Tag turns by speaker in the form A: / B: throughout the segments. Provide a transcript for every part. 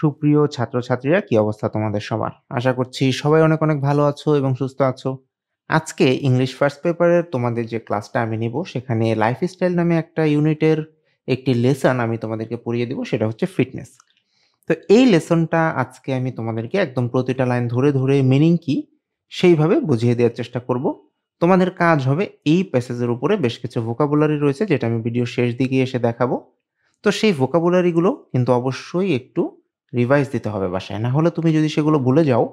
A: সুপ্রিয় ছাত্রছাত্রীরা কি অবস্থা তোমাদের সবার? আশা করছি সবাই অনেক, অনেক ভালো আছো এবং সুস্থ আছো। আজকে ইংলিশ ফার্স্ট পেপারের তোমাদের যে ক্লাসটা আমি নিবো সেখানে লাইফস্টাইল নামে একটা ইউনিটের একটি লেসন আমি তোমাদেরকে পড়িয়ে দিব সেটা হচ্ছে ফিটনেস। তো এই লেসনটা আজকে আমি তোমাদেরকে একদম প্রতিটা লাইন ধরে, ধরে মিনিং কি সেইভাবে বুঝিয়ে দেওয়ার চেষ্টা করব। তোমাদের কাজ হবে এই প্যাসেজের উপরে বেশ কিছু ভোকাবুলারি রয়েছে যেটা আমি ভিডিওর শেষ দিকে এসে দেখাবো। তো সেই ভোকাবুলারি গুলো কিন্তু অবশ্যই একটু রিভাইজ দিতে হবে বাসায়। না হলে তুমি যদি সেগুলো ভুলে যাও,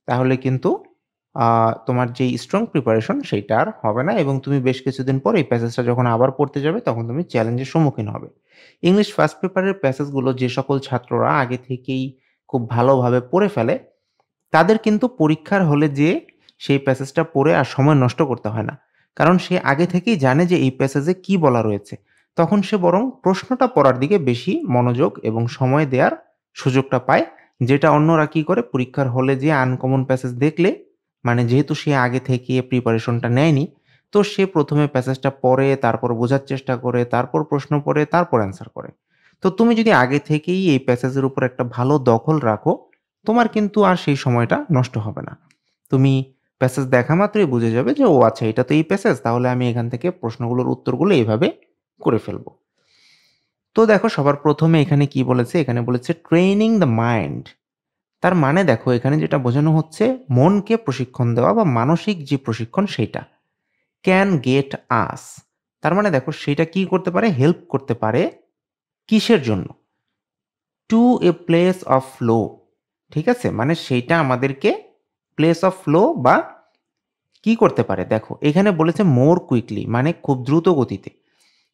A: তাহলে কিন্তু আ তোমার যেই স্ট্রং প্রিপারেশন সেইটা আর হবে না এবং তুমি বেশ কিছুদিন পর এই প্যাসেজটা যখন আবার পড়তে যাবে তখন তুমি চ্যালেঞ্জের সম্মুখীন হবে। ইংলিশ ফার্স্ট পেপারের প্যাসেজগুলো যে সকল ছাত্ররা আগে থেকেই খুব ভালোভাবে পড়ে ফেলে, তাদের কিন্তু পরীক্ষার হলে যেয়ে সেই প্যাসেজটা পড়ে আর সময় নষ্ট করতে হয় না। কারণ সে আগে থেকেই জানে যে এই প্যাসেজে কি বলা রয়েছে। তখন সে বরং প্রশ্নটা পড়ার দিকে বেশি মনোযোগ এবং সময় দেয়ার সুযোগটা পায়। যেটা অন্যরা কি করে পরীক্ষার হলে যেয়ে আনকমন প্যাসেজ দেখলে, মানে যেহেতু সে আগে থেকে প্রিপারেশনটা নেয়নি, তো সে ১ম এ প্যাসেজটা পড়ে, তারপর বোঝার চেষ্টা করে, তারপর প্রশ্ন পড়ে, তারপর অ্যান্সার করে। তো তুমি যদি আগে থেকেই এই প্যাসেজের উপর একটা ভালো দখল রাখো, তোমার কিন্তু আর সেই সময়টা নষ্ট হবে না। তুমি প্যাসেজ দেখা মাত্রই বুঝে যাবে যে, "ও আচ্ছা এটা তো এই প্যাসেজ, তাহলে আমি এখান থেকে প্রশ্নগুলোর উত্তরগুলো এভাবে করে ফেলবো।" তো দেখো সবার ১ম এ এখানে কি বলেছে? এখানে বলেছে ট্রেনিং দ্য মাইন্ড। তার মানে দেখো এখানে যেটা বোঝানো হচ্ছে মনকে প্রশিক্ষণ দেওয়া বা মানসিক যে প্রশিক্ষণ সেইটা। ক্যান গেট আস। তার মানে দেখো সেটা কি করতে পারে? হেল্প করতে পারে কিসের জন্য? To a place of flow. ঠিক আছে? মানে সেইটা আমাদেরকে প্লেস অফ ফ্লো বা কি করতে পারে? দেখো এখানে বলেছে মোর কুইকলি মানে খুব দ্রুত গতিতে।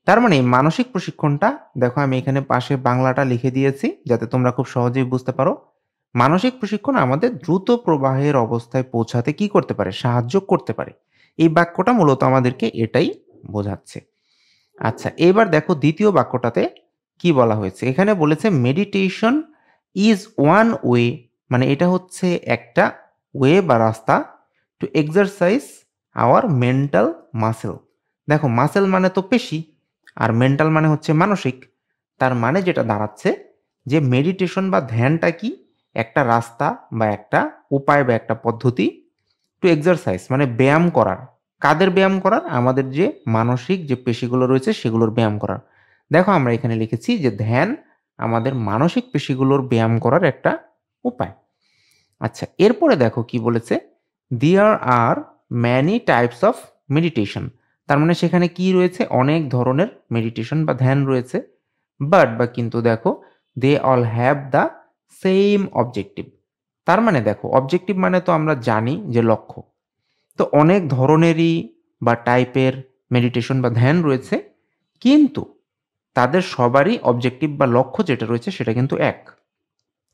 A: তার মানে এই মানসিক প্রশিক্ষণটা দেখো আমি এখানে পাশে বাংলাটা লিখে দিয়েছি যাতে তোমরা খুব সহজেই বুঝতে পারো। মানসিক প্রশিক্ষণ আমাদের দ্রুত প্রবাহের অবস্থায় পৌঁছাতে কি করতে পারে? সাহায্য করতে পারে। এই বাক্যটা মূলত আমাদেরকে এটাই বোঝাচ্ছে। আচ্ছা, এবার দেখো ২য় বাক্যটাতে কি বলা হয়েছে? এখানে বলেছে মেডিটেশন ইজ ওয়ান ওয়ে মানে এটা হচ্ছে একটা ওয়ে বা রাস্তা to exercise our mental muscle. দেখো মাসল মানে তো পেশি আর মেন্টাল মানে হচ্ছে মানসিক। তার মানে যেটা দাঁড়াচ্ছে যে মেডিটেশন বা ধ্যানটা কি? একটা রাস্তা বা একটা উপায় বা একটা পদ্ধতি টু এক্সারসাইজ মানে ব্যায়াম করার। কাদের ব্যায়াম করার? আমাদের যে মানসিক যে পেশিগুলো রয়েছে সেগুলোর ব্যায়াম করার। দেখো আমরা এখানে লিখেছি যে ধ্যান আমাদের মানসিক পেশিগুলোর ব্যায়াম করার একটা উপায়। আচ্ছা এরপরে দেখো কি বলেছে? There are many types of meditation. তার মানে সেখানে কি রয়েছে? অনেক ধরনের মেডিটেশন বা ধ্যান রয়েছে। বাট বা কিন্তু দেখো they all have the same objective. তার মানে দেখো অবজেক্টিভ মানে তো আমরা জানি যে লক্ষ্য। তো অনেক ধরনেরই বা টাইপের মেডিটেশন বা ধ্যান রয়েছে। কিন্তু তাদের সবারই অবজেক্টিভ বা লক্ষ্য যেটা রয়েছে সেটা কিন্তু এক।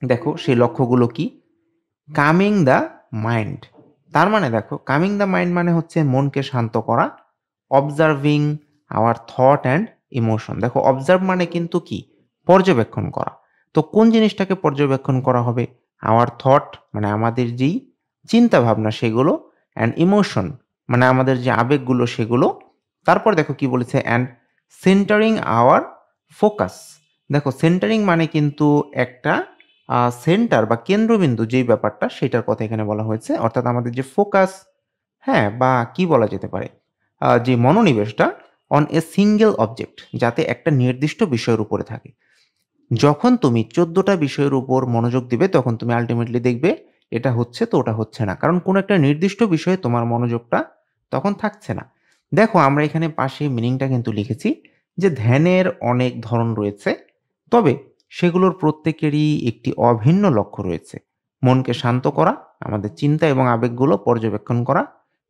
A: দেখো সেই লক্ষ্যগুলো কি? Coming the mind. তার মানে দেখো কামিং দ্য মাইন্ড মানে হচ্ছে মনকে শান্ত করা। Observing our thought and emotion. দেখো অবজার্ভ মানে কিন্তু কি? পর্যবেক্ষণ করা। তো কোন জিনিসটাকে পর্যবেক্ষণ করা হবে? আওয়ার থট মানে আমাদের যেই চিন্তা ভাবনা সেগুলো অ্যান্ড ইমোশন মানে আমাদের যে আবেগগুলো সেগুলো। তারপর দেখো কি বলেছে? And centering our focus. দেখো সেন্টারিং মানে কিন্তু একটা সেন্টার বা কেন্দ্রবিন্দু যেই ব্যাপারটা সেটার কথা এখানে বলা হয়েছে। অর্থাৎ আমাদের যে ফোকাস, হ্যাঁ? বা কি বলা যেতে পারে? যে মনোনিবেশটা অন এ সিঙ্গল অবজেক্ট যাতে একটা নির্দিষ্ট বিষয়ের উপরে থাকে। যখন তুমি ১৪ টা বিষয়ের উপর মনোযোগ দিবে তখন তুমি আল্টিমেটলি দেখবে এটা হচ্ছে তো ওটা হচ্ছে না। কারণ কোনো একটা নির্দিষ্ট বিষয়ে তোমার মনোযোগটা তখন থাকছে না। দেখো আমরা এখানে পাশে মিনিংটা কিন্তু লিখেছি যে ধ্যানের অনেক ধরন রয়েছে। তবে সেগুলোর প্রত্যেকেরই একটি অভিন্ন লক্ষ্য রয়েছে। মনকে শান্ত করা, আমাদের চিন্তা এবং আবেগগুলো পর্যবেক্ষণ করা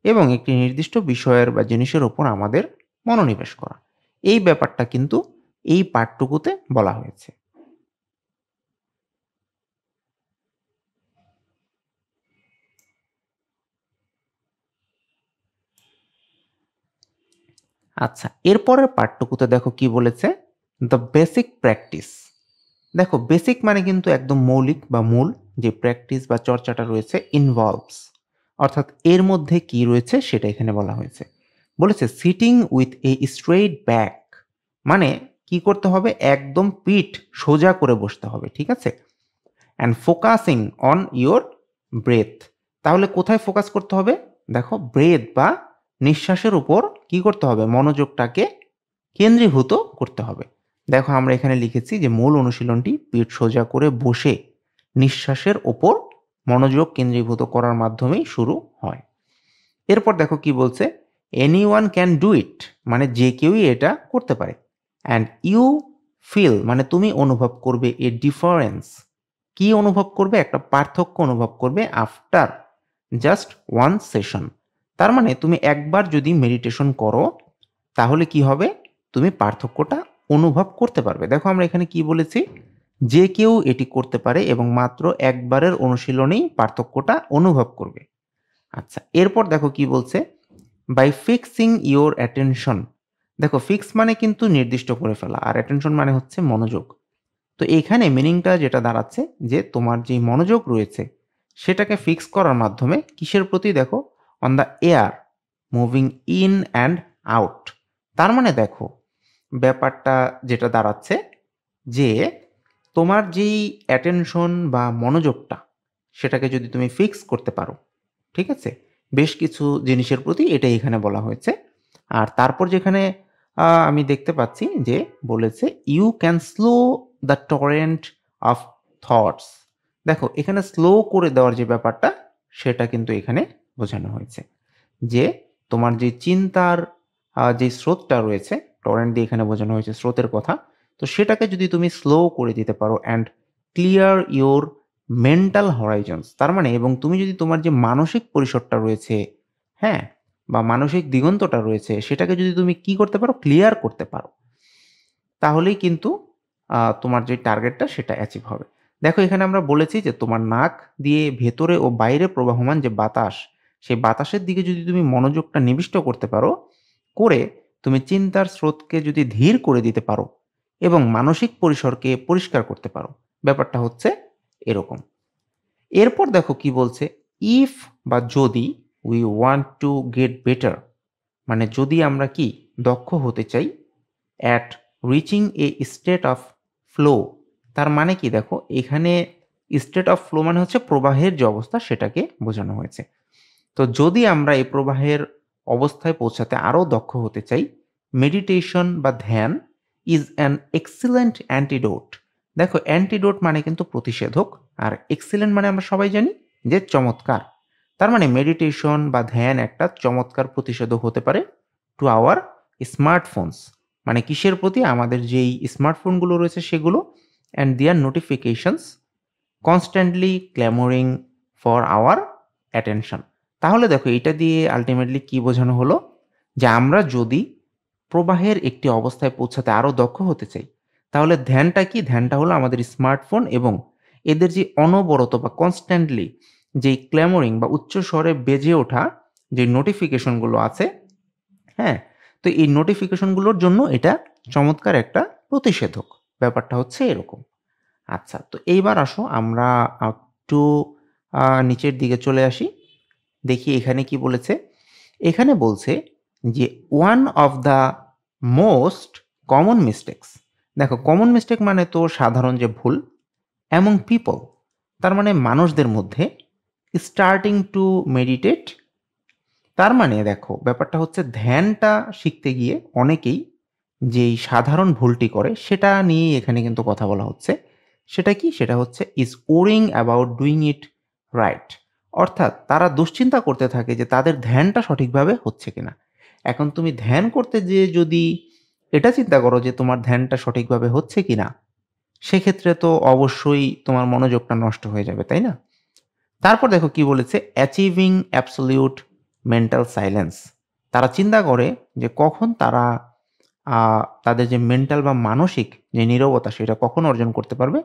A: এবং একটি নির্দিষ্ট বিষয়ের বা জিনিসের উপর আমাদের মনোনিবেশ করা। এই ব্যাপারটা কিন্তু এই পাঠটুকুতে বলা হয়েছে। আচ্ছা, এরপরের পার্টটুকুতে দেখো কি বলেছে? The basic practice. দেখো বেসিক মানে কিন্তু একদম মৌলিক বা মূল যে প্র্যাকটিস বা চর্চাটা রয়েছে ইনভলভস। অর্থাৎ এর মধ্যে কি রয়েছে সেটা এখানে বলা হয়েছে। বলেছে sitting with a straight back মানে কি করতে হবে? একদম পিঠ সোজা করে বসতে হবে। ঠিক আছে? And focusing on your breath. তাহলে কোথায় ফোকাস করতে হবে? দেখো ব্রেথ বা নিঃশ্বাসের উপর কি করতে হবে? মনোযোগটাকে কেন্দ্রীভূত করতে হবে। দেখো আমরা এখানে লিখেছি যে মূল অনুশীলনটি পিঠ সোজা করে বসে নিঃশ্বাসের ওপর মনোযোগ কেন্দ্রীভূত করার মাধ্যমেই শুরু হয়। এরপর দেখো কি বলছে, এনিওয়ান ক্যান ডু ইট, মানে যে কেউই এটা করতে পারে। অ্যান্ড ইউ ফিল, মানে তুমি অনুভব করবে এ ডিফারেন্স। কি অনুভব করবে? একটা পার্থক্য অনুভব করবে আফটার জাস্ট ওয়ান সেশন। তার মানে তুমি একবার যদি মেডিটেশন করো তাহলে কি হবে? তুমি পার্থক্যটা অনুভব করতে পারবে। দেখো আমরা এখানে কি বলেছি, যে কেউ এটি করতে পারে এবং মাত্র একবারের অনুশীলনেই পার্থক্যটা অনুভব করবে। আচ্ছা, এরপর দেখো কি বলছে, বাই ফিক্সিং ইওর অ্যাটেনশন। দেখো ফিক্স মানে কিন্তু নির্দিষ্ট করে ফেলা, আর অ্যাটেনশন মানে হচ্ছে মনোযোগ। তো এখানে মিনিংটা যেটা দাঁড়াচ্ছে যে তোমার যে মনোযোগ রয়েছে সেটাকে ফিক্স করার মাধ্যমে কিসের প্রতি? দেখো on the air moving in and out. তার মানে দেখো ব্যাপারটা যেটা দাঁড়াচ্ছে যে তোমার যেই অ্যাটেনশন বা মনোযোগটা সেটাকে যদি তুমি ফিক্স করতে পারো, ঠিক আছে, বেশ কিছু জিনিসের প্রতি, এটাই এখানে বলা হয়েছে। আর তারপর যেখানে আমি দেখতে পাচ্ছি যে বলেছে you can slow the torrent of thoughts. দেখো এখানে স্লো করে দেওয়ার যে ব্যাপারটা সেটা কিন্তু এখানে বোঝানো হয়েছে যে তোমার যে চিন্তার যে স্রোতটা রয়েছে, টরেন্ট দিয়ে এখানে বোঝানো হয়েছে স্রোতের কথা। তো সেটাকে যদি তুমি স্লো করে দিতে পারো অ্যান্ড ক্লিয়ার ইওর মেন্টাল হরাইজনস, তার মানে এবং তুমি যদি তোমার যে মানসিক পরিসরটা রয়েছে, হ্যাঁ, বা মানসিক দিগন্তটা রয়েছে সেটাকে যদি তুমি কি করতে পারো? ক্লিয়ার করতে পারো, তাহলেই কিন্তু তোমার যে টার্গেটটা সেটা অ্যাচিভ হবে। দেখো এখানে আমরা বলেছি যে তোমার নাক দিয়ে ভেতরে ও বাইরে প্রবাহমান যে বাতাস, সেই বাতাসের দিকে যদি তুমি মনোযোগটা নিবিষ্ট করতে পারো, করে তুমি চিন্তার স্রোতকে যদি ধীর করে দিতে পারো এবং মানসিক পরিসরকে পরিষ্কার করতে পারো, ব্যাপারটা হচ্ছে এরকম। এরপর দেখো কি বলছে, ইফ বা যদি we want to get better, মানে যদি আমরা কি দক্ষ হতে চাই, at reaching a state of flow. তার মানে কি? দেখো এখানে স্টেট অফ ফ্লো মানে হচ্ছে প্রবাহের যে অবস্থা সেটাকে বোঝানো হয়েছে। তো যদি আমরা এই প্রবাহের অবস্থায় পৌঁছাতে আরও দক্ষ হতে চাই, মেডিটেশন বা ধ্যান ইজ অ্যান এক্সিলেন্ট অ্যান্টিডোট। দেখো অ্যান্টিডোট মানে কিন্তু প্রতিষেধক, আর এক্সিলেন্ট মানে আমরা সবাই জানি যে চমৎকার। তার মানে মেডিটেশন বা ধ্যান একটা চমৎকার প্রতিষেধক হতে পারে টু আওয়ার স্মার্টফোনস, মানে কিসের প্রতি? আমাদের যেই স্মার্টফোনগুলো রয়েছে সেগুলো, and their notifications constantly clamoring for our attention. তাহলে দেখো এটা দিয়ে আলটিমেটলি কি বোঝানো হলো, যে আমরা যদি প্রবাহের একটি অবস্থায় পৌঁছাতে আরও দক্ষ হতে চাই, তাহলে ধ্যানটা কি? ধ্যানটা হলো আমাদের স্মার্টফোন এবং এদের যে অনবরত বা কনস্ট্যান্টলি যেই ক্ল্যামোরিং বা উচ্চ স্বরে বেজে ওঠা যে নোটিফিকেশনগুলো আছে, হ্যাঁ, তো এই নোটিফিকেশনগুলোর জন্য এটা চমৎকার একটা প্রতিষেধক। ব্যাপারটা হচ্ছে এরকম। আচ্ছা, তো এইবার আসো আমরা একটু নিচের দিকে চলে আসি। দেখি এখানে কি বলেছে। এখানে বলছে যে one of the most common mistakes. দেখো কমন মিস্টেক মানে তো সাধারণ যে ভুল, অ্যামং পিপল, তার মানে মানুষদের মধ্যে, স্টার্টিং টু মেডিটেট। তার মানে দেখো ব্যাপারটা হচ্ছে ধ্যানটা শিখতে গিয়ে অনেকেই যেই সাধারণ ভুলটি করে সেটা নিয়েই এখানে কিন্তু কথা বলা হচ্ছে। সেটা কি? সেটা হচ্ছে is worrying about doing it right. অর্থাৎ তারা দুশ্চিন্তা করতে থাকে যে তাদের ধ্যানটা সঠিকভাবে হচ্ছে কিনা। এখন তুমি ধ্যান করতে যেয়ে যদি এটা চিন্তা করো যে তোমার ধ্যানটা সঠিকভাবে হচ্ছে কিনা, সেক্ষেত্রে তো অবশ্যই তোমার মনোযোগটা নষ্ট হয়ে যাবে, তাই না? তারপর দেখো কি বলেছে, অ্যাচিভিং অ্যাবসলিউট মেন্টাল সাইলেন্স। তারা চিন্তা করে যে কখন তারা তাদের যে মেন্টাল বা মানসিক যে নীরবতা সেটা কখন অর্জন করতে পারবে।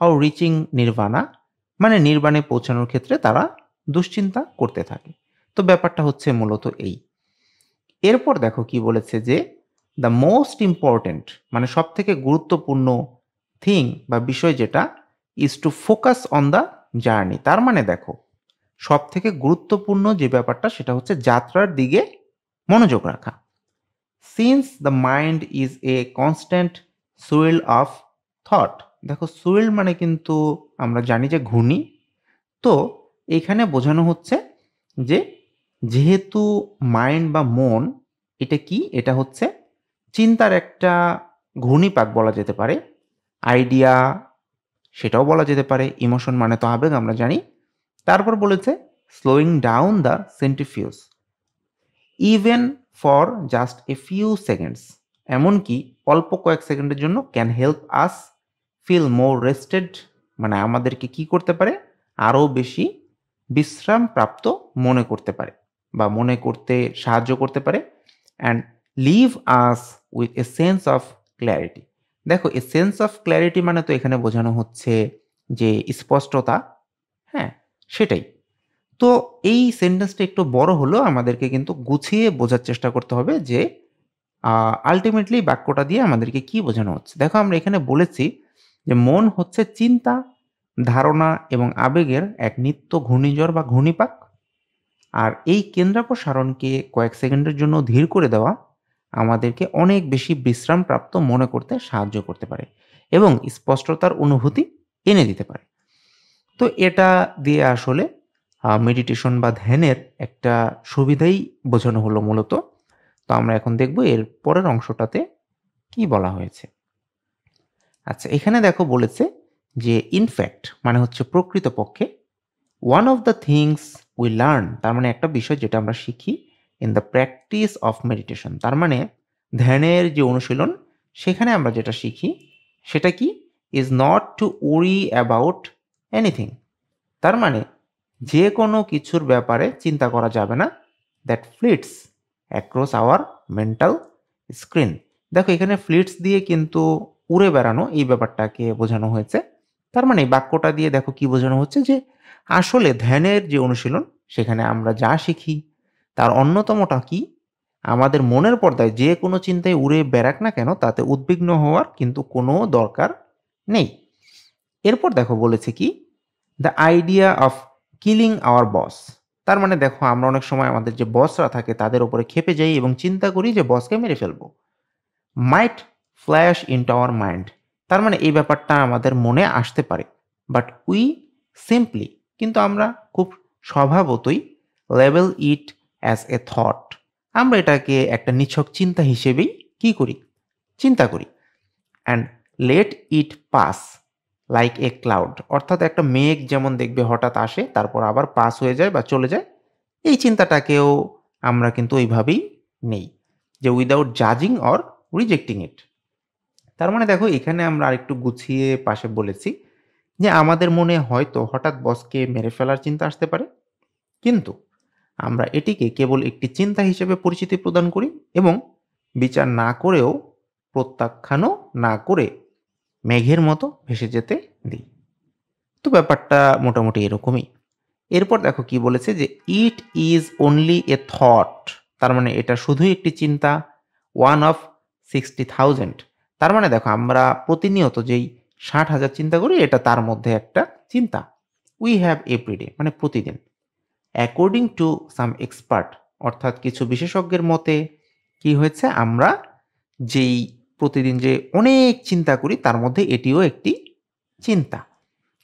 A: আর রিচিং নির্বাণা, মানে নির্বাণে পৌঁছানোর ক্ষেত্রে তারা দুশ্চিন্তা করতে থাকে। তো ব্যাপারটা হচ্ছে মূলত এই। এরপর দেখো কি বলেছে যে দ্য মোস্ট ইম্পর্ট্যান্ট, মানে সব থেকে গুরুত্বপূর্ণ থিং বা বিষয় যেটা, is to focus on the journey. তার মানে দেখো সব থেকে গুরুত্বপূর্ণ যে ব্যাপারটা সেটা হচ্ছে যাত্রার দিকে মনোযোগ রাখা। Since the mind is a constant swirl of thought. দেখো সুইল্ড মানে কিন্তু আমরা জানি যে ঘূর্ণি। তো এখানে বোঝানো হচ্ছে যে যেহেতু মাইন্ড বা মন এটা কি? এটা হচ্ছে চিন্তার একটা ঘূর্ণিপাক বলা যেতে পারে। আইডিয়া সেটাও বলা যেতে পারে। ইমোশন মানে তো আবেগ আমরা জানি। তারপর বলেছে slowing down the centrifuge even for just a few seconds. এমনকি অল্প কয়েক সেকেন্ডের জন্য can help us feel more rested, মানে আমাদেরকে কি করতে পারে? আরও বেশি বিশ্রামপ্রাপ্ত মনে করতে পারে বা মনে করতে সাহায্য করতে পারে। And live us with a sense of clarity. দেখো এ সেন্স অফ ক্ল্যারিটি মানে তো এখানে বোঝানো হচ্ছে যে স্পষ্টতা। হ্যাঁ, সেটাই। তো এই সেন্টেন্সটা একটু বড় হলেও আমাদেরকে কিন্তু গুছিয়ে বোঝার চেষ্টা করতে হবে যে আল্টিমেটলি বাক্যটা দিয়ে আমাদেরকে কি বোঝানো হচ্ছে। দেখো আমরা এখানে বলেছি যে মন হচ্ছে চিন্তা, ধারণা এবং আবেগের এক নিত্য ঘূর্ণিঝড় বা ঘূর্ণিপাক। আর এই কেন্দ্রাপসারণকে কয়েক সেকেন্ডের জন্য ধীর করে দেওয়া আমাদেরকে অনেক বেশি বিশ্রামপ্রাপ্ত মনে করতে সাহায্য করতে পারে এবং স্পষ্টতার অনুভূতি এনে দিতে পারে। তো এটা দিয়ে আসলে মেডিটেশন বা ধ্যানের একটা সুবিধাই বোঝানো হলো মূলত। তো আমরা এখন দেখব এর পরের অংশটাতে কি বলা হয়েছে। আচ্ছা, এখানে দেখো বলেছে যে ইনফ্যাক্ট মানে হচ্ছে প্রকৃতপক্ষে one of the things we learn, তার মানে একটা বিষয় যেটা আমরা শিখি in the practice of meditation, তার মানে ধ্যানের যে অনুশীলন সেখানে আমরা যেটা শিখি সেটা কি? ইজ নট টু ওরি অ্যাবাউট এনিথিং। তার মানে যে কোনো কিছুর ব্যাপারে চিন্তা করা যাবে না that fleets across our mental screen. দেখো এখানে ফ্লিটস দিয়ে কিন্তু উড়ে বেড়ানো এই ব্যাপারটাকে বোঝানো হয়েছে। তার মানে এই বাক্যটা দিয়ে দেখো কি বোঝানো হচ্ছে যে আসলে ধ্যানের যে অনুশীলন সেখানে আমরা যা শিখি তার অন্যতমটা কি? আমাদের মনের পর্দায় যে কোনো চিন্তায় উড়ে বেড়াক না কেন তাতে উদ্বিগ্ন হওয়ার কিন্তু কোনো দরকার নেই। এরপর দেখো বলেছে কি? The idea of killing our boss. তার মানে দেখো আমরা অনেক সময় আমাদের যে বসরা থাকে তাদের উপরে ক্ষেপে যাই এবং চিন্তা করি যে বসকে মেরে ফেলবো। মাইট ফ্ল্যাশ ইনটু আওয়ার মাইন্ড। তার মানে এই ব্যাপারটা আমাদের মনে আসতে পারে। বাট উই সিম্পলি, কিন্তু আমরা খুব স্বভাবতই level it as a thought. আমরা এটাকে একটা নিছক চিন্তা হিসেবেই কি করি? চিন্তা করি। And let it pass like a cloud. অর্থাৎ একটা মেঘ যেমন দেখবে হঠাৎ আসে তারপর আবার পাস হয়ে যায় বা চলে যায়, এই চিন্তাটাকেও আমরা কিন্তু ওইভাবেই নেই যে উইদাউট জাজিং অর রিজেক্টিং ইট। তার মানে দেখো এখানে আমরা আরেকটু গুছিয়ে পাশে বলেছি যে আমাদের মনে হয়তো হঠাৎ বসকে মেরে ফেলার চিন্তা আসতে পারে, কিন্তু আমরা এটিকে কেবল একটি চিন্তা হিসেবে পরিচিতি প্রদান করি এবং বিচার না করেও প্রত্যাখ্যানও না করে মেঘের মতো ভেসে যেতে দিই। তো ব্যাপারটা মোটামুটি এরকমই। এরপর দেখো কি বলেছে যে it is only a thought. তার মানে এটা শুধুই একটি চিন্তা। One of 60,000। তার মানে দেখো আমরা প্রতিনিয়ত যেই 60,000 চিন্তা করি এটা তার মধ্যে একটা চিন্তা। উই হ্যাভ এভরিডে মানে প্রতিদিন। অ্যাকর্ডিং টু সাম এক্সপার্ট, অর্থাৎ কিছু বিশেষজ্ঞের মতে কি হয়েছে? আমরা যেই প্রতিদিন যে অনেক চিন্তা করি তার মধ্যে এটিও একটি চিন্তা।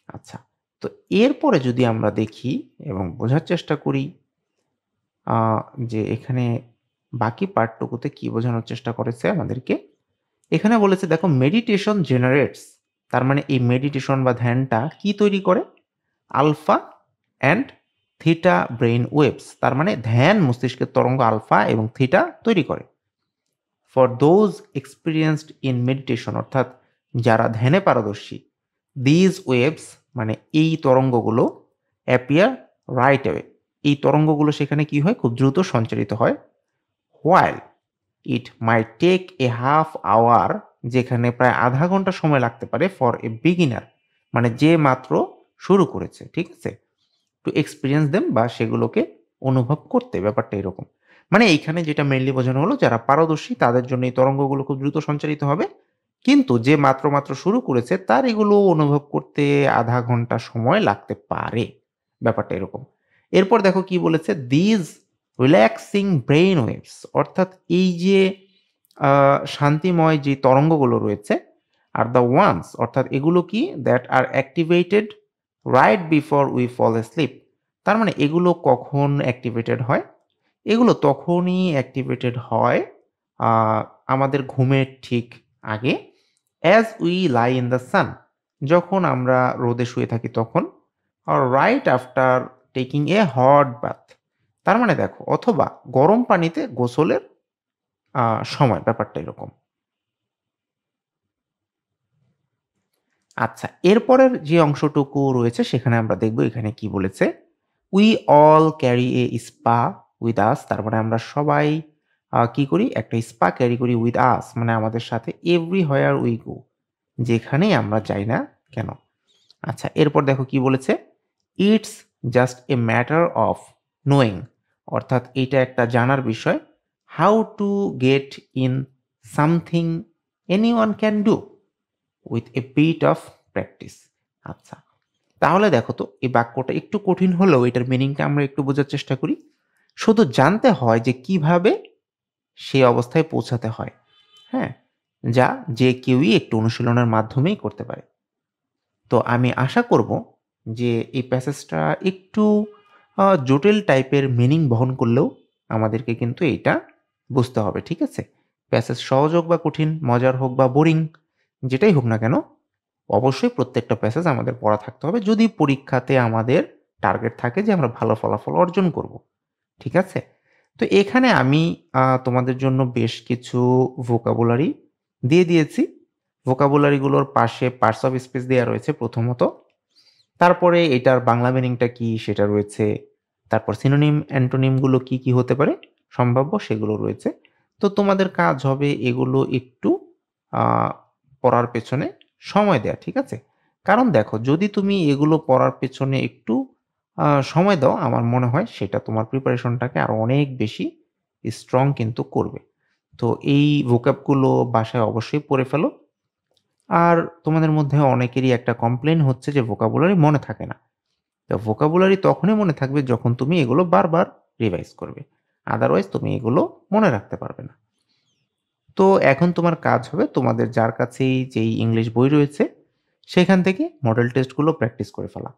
A: আচ্ছা, তো এরপরে যদি আমরা দেখি এবং বোঝার চেষ্টা করি যে এখানে বাকি পার্টটুকুতে কি বোঝানোর চেষ্টা করেছে আমাদেরকে। এখানে বলেছে দেখো মেডিটেশন জেনারেটস। তার মানে এই মেডিটেশন বা ধ্যানটা কি তৈরি করে? Alpha and theta brain waves. তার মানে ধ্যান মস্তিষ্কের তরঙ্গ আলফা এবং থিটা তৈরি করে। For those experienced in meditation, অর্থাৎ যারা ধ্যানে পারদর্শী, দিজ ওয়েভস মানে এই তরঙ্গগুলো অ্যাপিয়ার রাইট অ্যাওয়ে। এই তরঙ্গগুলো সেখানে কি হয়? খুব দ্রুত সঞ্চারিত হয়। While it may take a half hour, যেখানে প্রায় আধা ঘন্টা সময় লাগতে পারে ফর এ বিগিনার, মানে যে মাত্র শুরু করেছে, ঠিক আছে, টু এক্সপিরিয়েন্স দেম বা সেগুলোকে অনুভব করতে। ব্যাপারটা এরকম। মানে এইখানে যেটা মেইনলি বোঝানো হলো যারা পারদর্শী তাদের জন্য এই তরঙ্গগুলো খুব দ্রুত সঞ্চারিত হবে, কিন্তু যে মাত্র শুরু করেছে তার এগুলো অনুভব করতে আধা ঘন্টা সময় লাগতে পারে। ব্যাপারটা এরকম। এরপর দেখো কি বলেছে? দিজ রিল্যাক্সিং ব্রেইন ওয়েভস, অর্থাৎ এই যে শান্তিময় যে তরঙ্গগুলো রয়েছে আর দ্য ওয়ান্স অর্থাৎ এগুলো কি that are activated right before we fall asleep. তার মানে এগুলো কখন অ্যাক্টিভেটেড হয়? এগুলো তখনই অ্যাক্টিভেটেড হয় আ আমাদের ঘুমের ঠিক আগে as we lie in the sun, যখন আমরা রোদে শুয়ে থাকি তখন, or right after taking a hot bath. তার মানে দেখো অথবা গরম পানিতে গোসলের আ সময় ব্যাপারটা এরকম। আচ্ছা, এরপরের যে অংশটুকু রয়েছে সেখানে আমরা দেখব এখানে কি বলেছে। "We all carry a spa with us" তার মানে আমরা সবাই কি করি? একটা স্পা ক্যারি করি with us মানে আমাদের সাথে everywhere we go যেখানেই আমরা যাই না কেন? আচ্ছা, এরপর দেখো কি বলেছে? "It's just a matter of knowing" অর্থাৎ এটা একটা জানার বিষয়। "How to get in something anyone can do" with a bit of practice। আচ্ছা। তাহলে দেখো তো এই বাক্যটা একটু কঠিন হলেও এটার মিনিংটা আমরা একটু বোঝার চেষ্টা করি। শুধু জানতে হয় যে কিভাবে সেই অবস্থায় পৌঁছাতে হয়। হ্যাঁ? যা যে কেউই একটু অনুশীলনের মাধ্যমেই করতে পারে। তো আমি আশা করব যে এই প্যাসেজটা একটু জটিল টাইপের মিনিং বহন করলেও আমাদেরকে কিন্তু এইটা বুঝতে হবে। ঠিক আছে? প্যাসেজ সহজ হোক বা কঠিন, মজার হোক বা বোরিং যেটাই হোক না কেন, অবশ্যই প্রত্যেকটা প্যাসেজ আমাদের পড়া থাকতে হবে। যদি পরীক্ষাতে আমাদের টার্গেট থাকে যে আমরা ভালো ফলাফল অর্জন করব। ঠিক আছে? তো এখানে আমি তোমাদের জন্য বেশ কিছু ভোকাবুলারি দিয়ে দিয়েছি। ভোকাবুলারি গুলোর পাশে পার্টস অফ স্পিচ দেয়া রয়েছে প্রথমত। তারপরে এটার বাংলা মিনিংটা কি সেটা রয়েছে। তারপর সিনোনিম, অ্যান্টোনিম গুলো কি, কি হতে পারে সম্ভাব্য সেগুলো রয়েছে। তো তোমাদের কাজ হবে এগুলো একটু আ পড়ার পেছনে সময় দেয়া। ঠিক আছে? কারণ দেখো যদি তুমি এগুলো পড়ার পেছনে একটু সময় দাও আমার মনে হয় সেটা তোমার প্রিপারেশনটাকে আরো অনেক বেশি স্ট্রং কিন্তু করবে। তো এই vocab গুলো বাসায় অবশ্যই পড়ে ফেলো। আর তোমাদের মধ্যে অনেকেরই একটা কমপ্লেইন হচ্ছে যে ভোকাবুলারি মনে থাকে না। তো ভোকাবুলারি তখনই মনে থাকবে যখন তুমি এগুলো বারবার রিভাইজ করবে। আদারওয়াইজ তুমি এগুলো মনে রাখতে পারবে না। তো এখন তোমার কাজ হবে তোমাদের যার কাছেই যেই ইংলিশ বই রয়েছে সেখান থেকে মডেল টেস্টগুলো প্র্যাকটিস করে ফেলা।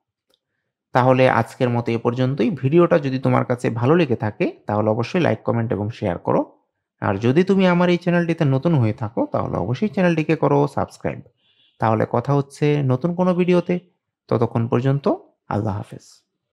A: তাহলে আজকের মতো এ পর্যন্তই। ভিডিওটা যদি তোমার কাছে ভালো লেগে থাকে তাহলে অবশ্যই লাইক, কমেন্ট এবং শেয়ার করো। আর যদি তুমি আমার এই চ্যানেলটিতে নতুন হয়ে থাকো তাহলে অবশ্যই চ্যানেলটিকে করো সাবস্ক্রাইব। তাহলে কথা হচ্ছে নতুন কোনো ভিডিওতে। ততক্ষণ পর্যন্ত আল্লাহ হাফেজ।